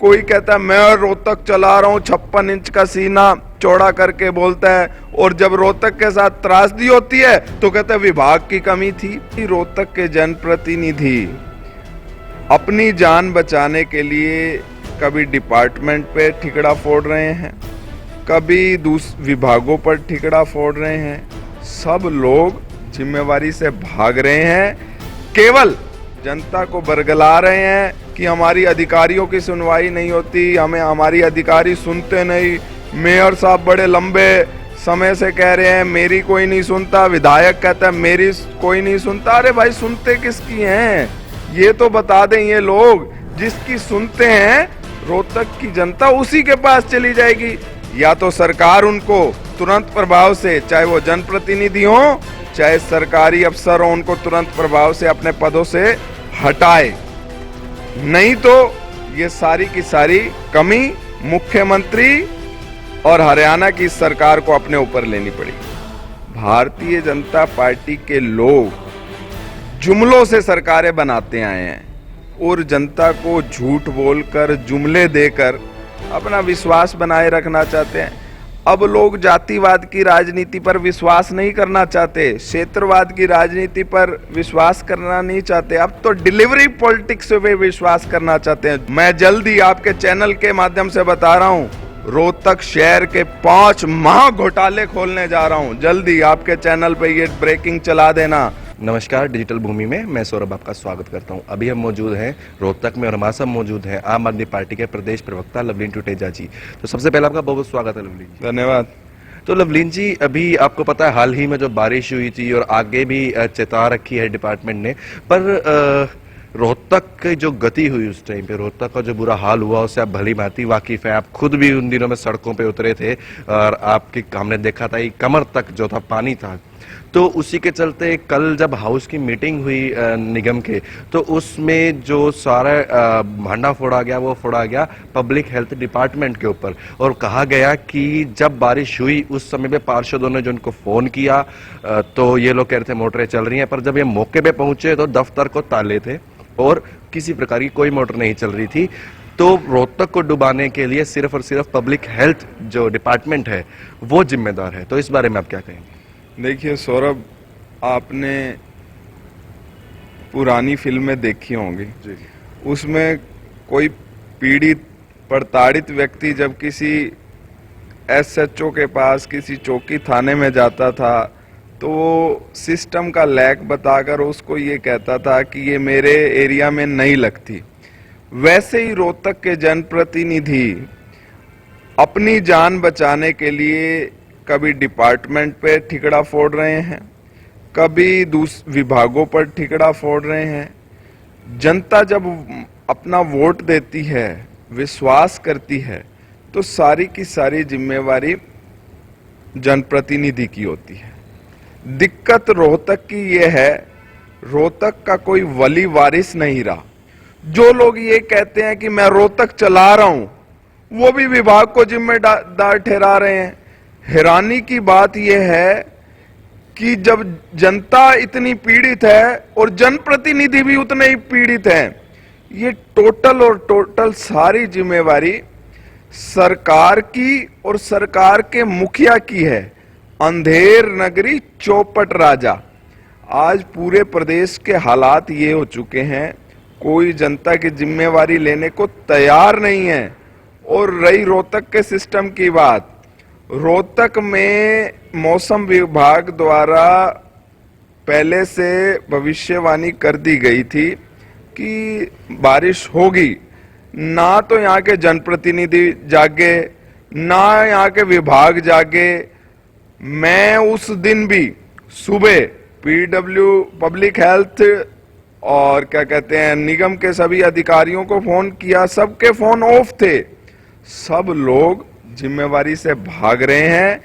कोई कहता है मैं रोहतक चला रहा हूं, 56 इंच का सीना चौड़ा करके बोलता है, और जब रोहतक के साथ त्रासदी होती है तो कहता है विभाग की कमी थी। रोहतक के जनप्रतिनिधि अपनी जान बचाने के लिए कभी डिपार्टमेंट पे ठिकड़ा फोड़ रहे हैं, कभी विभागों पर ठिकड़ा फोड़ रहे हैं। सब लोग जिम्मेवारी से भाग रहे हैं, केवल जनता को बरगला रहे हैं कि हमारी अधिकारियों की सुनवाई नहीं होती, हमें हमारी अधिकारी सुनते नहीं। मेयर साहब बड़े लंबे समय से कह रहे हैं मेरी कोई नहीं सुनता, विधायक कहता है मेरी कोई नहीं सुनता। अरे भाई सुनते किसकी हैं ये तो बता दें। ये लोग जिसकी सुनते हैं रोहतक की जनता उसी के पास चली जाएगी। या तो सरकार उनको तुरंत प्रभाव से, चाहे वो जनप्रतिनिधि हो चाहे सरकारी अफसर हो, उनको तुरंत प्रभाव से अपने पदों से हटाए, नहीं तो ये सारी की सारी कमी मुख्यमंत्री और हरियाणा की सरकार को अपने ऊपर लेनी पड़ेगी। भारतीय जनता पार्टी के लोग जुमलों से सरकारें बनाते आए हैं और जनता को झूठ बोलकर, जुमले देकर अपना विश्वास बनाए रखना चाहते हैं। अब लोग जातिवाद की राजनीति पर विश्वास नहीं करना चाहते, क्षेत्रवाद की राजनीति पर विश्वास करना नहीं चाहते, अब तो डिलीवरी पॉलिटिक्स पे विश्वास करना चाहते हैं। मैं जल्दी आपके चैनल के माध्यम से बता रहा हूं, रोहतक शहर के 5 महा घोटाले खोलने जा रहा हूं। जल्दी आपके चैनल पे ये ब्रेकिंग चला देना। नमस्कार, डिजिटल भूमि में मैं सौरभ आपका स्वागत करता हूं। अभी हम मौजूद हैं रोहतक में और हमारे साथ मौजूद हैं आम आदमी पार्टी के प्रदेश प्रवक्ता लवलीन टुटेजा जी। तो सबसे पहले आपका बहुत बहुत स्वागत है लवलीन जी। धन्यवाद। तो लवलीन जी, अभी आपको पता है हाल ही में जो बारिश हुई थी और आगे भी चेता रखी है डिपार्टमेंट ने, पर रोहतक की जो गति हुई उस टाइम पे, रोहतक का जो बुरा हाल हुआ उससे आप भली भांति वाकिफ हैं। आप खुद भी उन दिनों में सड़कों पे उतरे थे और आपकी हमने देखा था कि कमर तक जो था पानी था। तो उसी के चलते कल जब हाउस की मीटिंग हुई निगम के, तो उसमें जो सारा भांडा फोड़ा गया वो फोड़ा गया पब्लिक हेल्थ डिपार्टमेंट के ऊपर, और कहा गया कि जब बारिश हुई उस समय पे पार्षदों ने जो उनको फोन किया तो ये लोग कह रहे थे मोटरें चल रही हैं, पर जब ये मौके पे पहुंचे तो दफ्तर को ताले थे और किसी प्रकार की कोई मोटर नहीं चल रही थी। तो रोहतक को डुबाने के लिए सिर्फ और सिर्फ पब्लिक हेल्थ जो डिपार्टमेंट है वो जिम्मेदार है। तो इस बारे में आप क्या कहेंगे? देखिए सौरभ, आपने पुरानी फिल्में देखी होंगी, उसमें कोई पीड़ित प्रताड़ित व्यक्ति जब किसी एसएचओ के पास, किसी चौकी थाने में जाता था तो वो सिस्टम का लैक बताकर उसको ये कहता था कि ये मेरे एरिया में नहीं लगती। वैसे ही रोहतक के जनप्रतिनिधि अपनी जान बचाने के लिए कभी डिपार्टमेंट पे ठिकड़ा फोड़ रहे हैं, कभी विभागों पर ठिकड़ा फोड़ रहे हैं। जनता जब अपना वोट देती है, विश्वास करती है, तो सारी की सारी जिम्मेवारी जनप्रतिनिधि की होती है। दिक्कत रोहतक की ये है, रोहतक का कोई वली वारिस नहीं रहा। जो लोग ये कहते हैं कि मैं रोहतक चला रहा हूं, वो भी विभाग को जिम्मेदार ठहरा रहे हैं। हैरानी की बात यह है कि जब जनता इतनी पीड़ित है और जनप्रतिनिधि भी उतने ही पीड़ित हैं, ये टोटल सारी जिम्मेवारी सरकार की और सरकार के मुखिया की है। अंधेर नगरी चौपट राजा। आज पूरे प्रदेश के हालात ये हो चुके हैं, कोई जनता की जिम्मेवारी लेने को तैयार नहीं है। और रही रोहतक के सिस्टम की बात, रोहतक में मौसम विभाग द्वारा पहले से भविष्यवाणी कर दी गई थी कि बारिश होगी। ना तो यहाँ के जनप्रतिनिधि जागे, ना यहाँ के विभाग जागे। मैं उस दिन भी सुबह पीडब्ल्यू, पब्लिक हेल्थ और क्या कहते हैं निगम के सभी अधिकारियों को फोन किया, सबके फोन ऑफ थे। सब लोग जिम्मेवारी से भाग रहे हैं,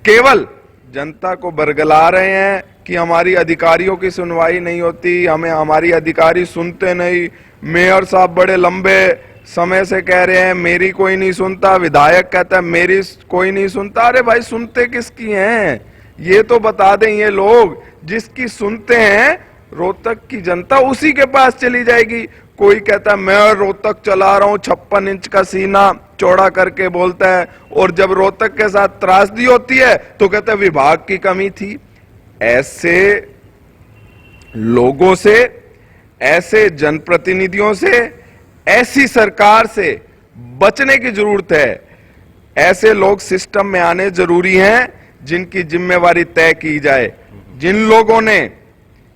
केवल जनता को बरगला रहे हैं कि हमारी अधिकारियों की सुनवाई नहीं होती, हमें हमारी अधिकारी सुनते नहीं। मेयर साहब बड़े लंबे समय से कह रहे हैं मेरी कोई नहीं सुनता, विधायक कहता है मेरी कोई नहीं सुनता। अरे भाई सुनते किसकी हैं ये तो बता दें। ये लोग जिसकी सुनते हैं रोहतक की जनता उसी के पास चली जाएगी। कोई कहता है मैं रोहतक चला रहा हूं 56 इंच का सीना चौड़ा करके बोलता है, और जब रोहतक के साथ त्रासदी होती है तो कहता है विभाग की कमी थी। ऐसे लोगों से, ऐसे जनप्रतिनिधियों से, ऐसी सरकार से बचने की जरूरत है। ऐसे लोग सिस्टम में आने जरूरी हैं जिनकी जिम्मेवारी तय की जाए। जिन लोगों ने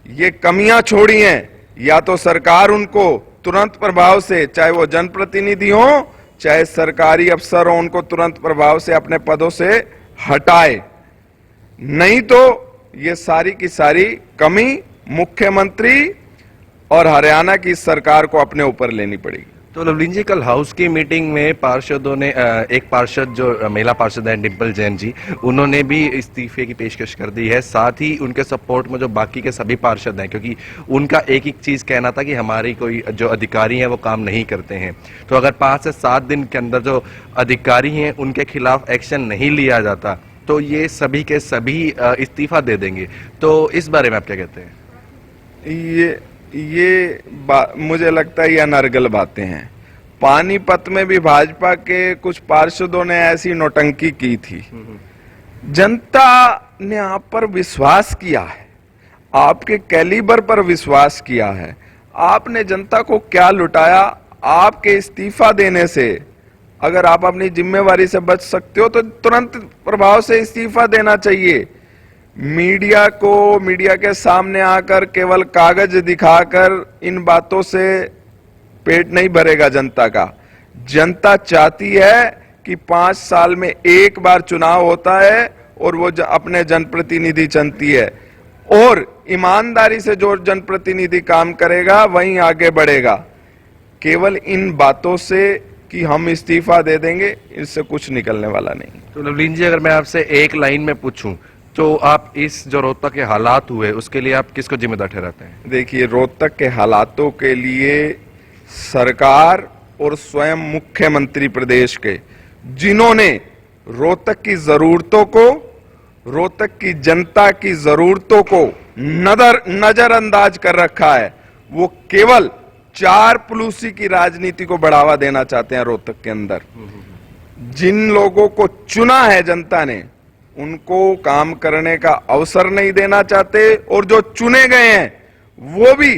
ये कमियां छोड़ी हैं, या तो सरकार उनको तुरंत प्रभाव से, चाहे वो जनप्रतिनिधि हो चाहे सरकारी अफसर हो, उनको तुरंत प्रभाव से अपने पदों से हटाए, नहीं तो ये सारी की सारी कमी मुख्यमंत्री और हरियाणा की सरकार को अपने ऊपर लेनी पड़ेगी। तो लवलीन जी, कल हाउस की मीटिंग में पार्षदों ने एक पार्षद जो महिला पार्षद है डिंपल जैन जी, उन्होंने भी इस्तीफे की पेशकश कर दी है। साथ ही उनके सपोर्ट में जो बाकी के सभी पार्षद हैं, क्योंकि उनका एक एक चीज कहना था कि हमारी कोई जो अधिकारी हैं वो काम नहीं करते हैं। तो अगर 5 से 7 दिन के अंदर जो अधिकारी हैं उनके खिलाफ एक्शन नहीं लिया जाता तो ये सभी के सभी इस्तीफा दे देंगे। तो इस बारे में आप क्या कहते हैं? मुझे लगता है ये अनर्गल बातें हैं। पानीपत में भी भाजपा के कुछ पार्षदों ने ऐसी नौटंकी की थी। जनता ने आप पर विश्वास किया है, आपके कैलिबर पर विश्वास किया है। आपने जनता को क्या लुटाया? आपके इस्तीफा देने से अगर आप अपनी जिम्मेवारी से बच सकते हो तो तुरंत प्रभाव से इस्तीफा देना चाहिए। मीडिया को, मीडिया के सामने आकर केवल कागज दिखाकर इन बातों से पेट नहीं भरेगा जनता का। जनता चाहती है कि 5 साल में एक बार चुनाव होता है और वो अपने जनप्रतिनिधि चुनती है, और ईमानदारी से जो जनप्रतिनिधि काम करेगा वहीं आगे बढ़ेगा। केवल इन बातों से कि हम इस्तीफा दे देंगे, इससे कुछ निकलने वाला नहीं। तो लवलीन जी, अगर मैं आपसे एक लाइन में पूछूं तो आप इस जो रोहतक के हालात हुए उसके लिए आप किसको जिम्मेदार ठहराते हैं? देखिए, रोहतक के हालातों के लिए सरकार और स्वयं मुख्यमंत्री प्रदेश के, जिन्होंने रोहतक की जरूरतों को, रोहतक की जनता की जरूरतों को नजरअंदाज कर रखा है, वो केवल चारपलूसी की राजनीति को बढ़ावा देना चाहते हैं रोहतक के अंदर। जिन लोगों को चुना है जनता ने, उनको काम करने का अवसर नहीं देना चाहते, और जो चुने गए हैं वो भी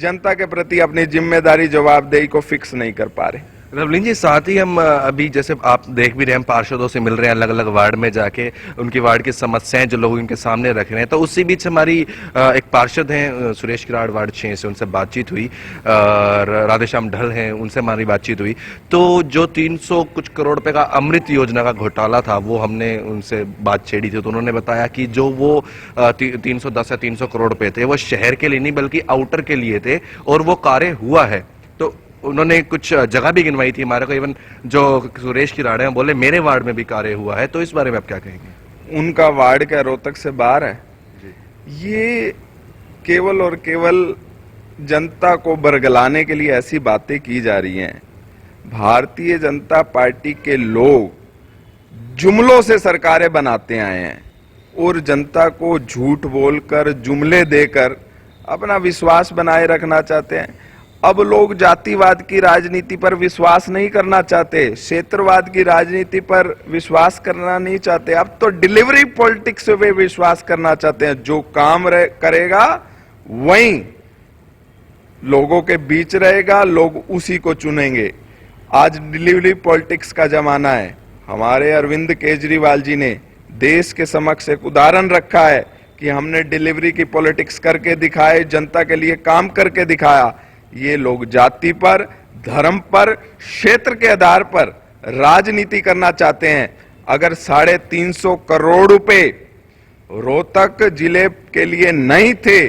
जनता के प्रति अपनी जिम्मेदारी, जवाबदेही को फिक्स नहीं कर पा रहे। लवलीन जी, साथ ही हम अभी जैसे आप देख भी रहे हैं, हम पार्षदों से मिल रहे हैं अलग अलग वार्ड में जाके, उनकी वार्ड की समस्याएं जो लोग उनके सामने रख रहे हैं। तो उसी बीच हमारी एक पार्षद हैं सुरेश किराड़ वार्ड 6 से, उनसे बातचीत हुई, राधेश्याम ढल हैं, उनसे हमारी बातचीत हुई। तो जो 300 कुछ करोड़ रुपए का अमृत योजना का घोटाला था वो हमने उनसे बात छेड़ी थी। तो उन्होंने बताया कि जो वो 310 या 300 करोड़ रुपए थे वो शहर के लिए नहीं बल्कि आउटर के लिए थे, और वो कार्य हुआ है। तो उन्होंने कुछ जगह भी गिनवाई थी हमारे को, इवन जो सुरेश किराड़े हैं बोले मेरे वार्ड में भी कार्य हुआ है। तो इस बारे में आप क्या कहेंगे? उनका वार्ड क्या रोहतक से बाहर है? ये केवल और केवल जनता को बरगलाने के लिए ऐसी बातें की जा रही हैं। भारतीय जनता पार्टी के लोग जुमलों से सरकारें बनाते आए हैं और जनता को झूठ बोलकर, जुमले देकर अपना विश्वास बनाए रखना चाहते हैं। अब लोग जातिवाद की राजनीति पर विश्वास नहीं करना चाहते, क्षेत्रवाद की राजनीति पर विश्वास करना नहीं चाहते। अब तो डिलीवरी पॉलिटिक्स पे विश्वास करना चाहते हैं। जो काम करेगा वहीं लोगों के बीच रहेगा, लोग उसी को चुनेंगे। आज डिलीवरी पॉलिटिक्स का जमाना है। हमारे अरविंद केजरीवाल जी ने देश के समक्ष एक उदाहरण रखा है कि हमने डिलीवरी की पॉलिटिक्स करके दिखाए, जनता के लिए काम करके दिखाया। ये लोग जाति पर, धर्म पर, क्षेत्र के आधार पर राजनीति करना चाहते हैं। अगर 350 करोड़ रुपए रोहतक जिले के लिए नहीं थे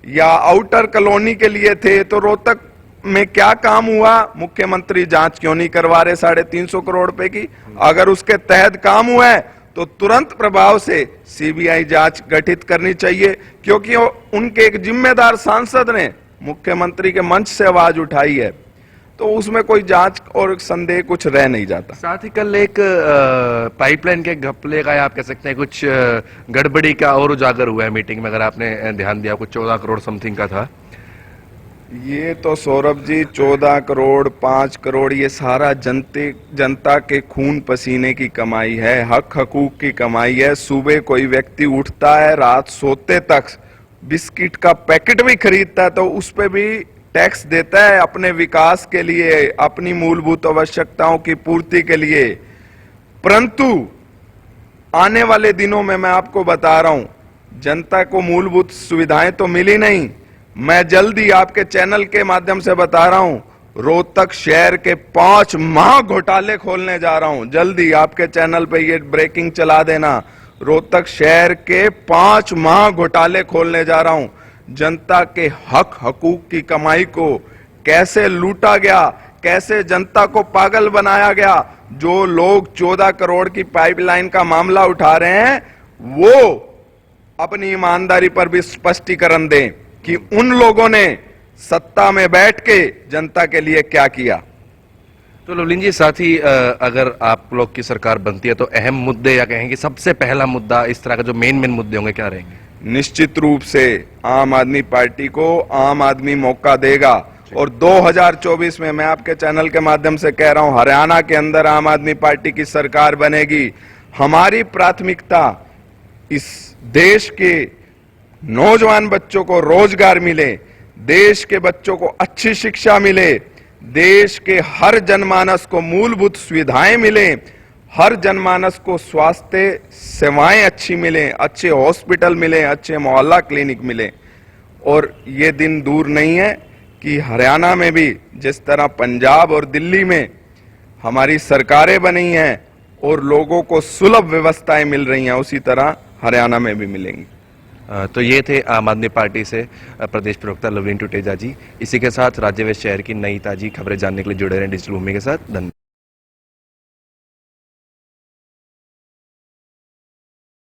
या आउटर कॉलोनी के लिए थे तो रोहतक में क्या काम हुआ? मुख्यमंत्री जांच क्यों नहीं करवा रहे 350 करोड़ रुपए की? अगर उसके तहत काम हुआ है तो तुरंत प्रभाव से सीबीआई जांच गठित करनी चाहिए, क्योंकि उनके एक जिम्मेदार सांसद ने मुख्यमंत्री के मंच से आवाज उठाई है, तो उसमें कोई जांच और संदेह कुछ रह नहीं जाता। साथ ही कल एक पाइपलाइन के घपले का, आप कह सकते हैं कुछ गड़बड़ी का और उजागर हुआ है मीटिंग में, अगर आपने ध्यान दिया, कुछ 14 करोड़ समथिंग का था। ये तो सौरभ जी 14 करोड़ 5 करोड़ ये सारा जनता के खून पसीने की कमाई है, हक हकूक की कमाई है। सुबह कोई व्यक्ति उठता है, रात सोते तक बिस्किट का पैकेट भी खरीदता है तो उस पे भी टैक्स देता है अपने विकास के लिए, अपनी मूलभूत आवश्यकताओं की पूर्ति के लिए। परंतु आने वाले दिनों में मैं आपको बता रहा हूं, जनता को मूलभूत सुविधाएं तो मिली नहीं। मैं जल्दी आपके चैनल के माध्यम से बता रहा हूं, रोहतक शहर के 5 महा घोटाले खोलने जा रहा हूं। जल्दी आपके चैनल पे ये ब्रेकिंग चला देना। रोहतक शहर के 5 महा घोटाले खोलने जा रहा हूं। जनता के हक हकूक की कमाई को कैसे लूटा गया, कैसे जनता को पागल बनाया गया। जो लोग 14 करोड़ की पाइपलाइन का मामला उठा रहे हैं वो अपनी ईमानदारी पर भी स्पष्टीकरण दें कि उन लोगों ने सत्ता में बैठ के जनता के लिए क्या किया। तो लवलीन जी, साथ ही अगर आप लोग की सरकार बनती है तो अहम मुद्दे या कहेंगे सबसे पहला मुद्दा इस तरह का जो मेन मुद्दे होंगे क्या रहेंगे? निश्चित रूप से आम आदमी पार्टी को आम आदमी मौका देगा और 2024 में मैं आपके चैनल के माध्यम से कह रहा हूं, हरियाणा के अंदर आम आदमी पार्टी की सरकार बनेगी। हमारी प्राथमिकता इस देश के नौजवान बच्चों को रोजगार मिले, देश के बच्चों को अच्छी शिक्षा मिले, देश के हर जनमानस को मूलभूत सुविधाएं मिले, हर जनमानस को स्वास्थ्य सेवाएं अच्छी मिले, अच्छे हॉस्पिटल मिले, अच्छे मोहल्ला क्लिनिक मिले। और ये दिन दूर नहीं है कि हरियाणा में भी जिस तरह पंजाब और दिल्ली में हमारी सरकारें बनी हैं और लोगों को सुलभ व्यवस्थाएं मिल रही हैं, उसी तरह हरियाणा में भी मिलेंगी। तो ये थे आम आदमी पार्टी से प्रदेश प्रवक्ता लवलीन टुटेजा जी। इसी के साथ राज्य व शहर की नई ताजी खबरें जानने के लिए जुड़े रहें डिजिटल भूमि के साथ। धन्यवाद।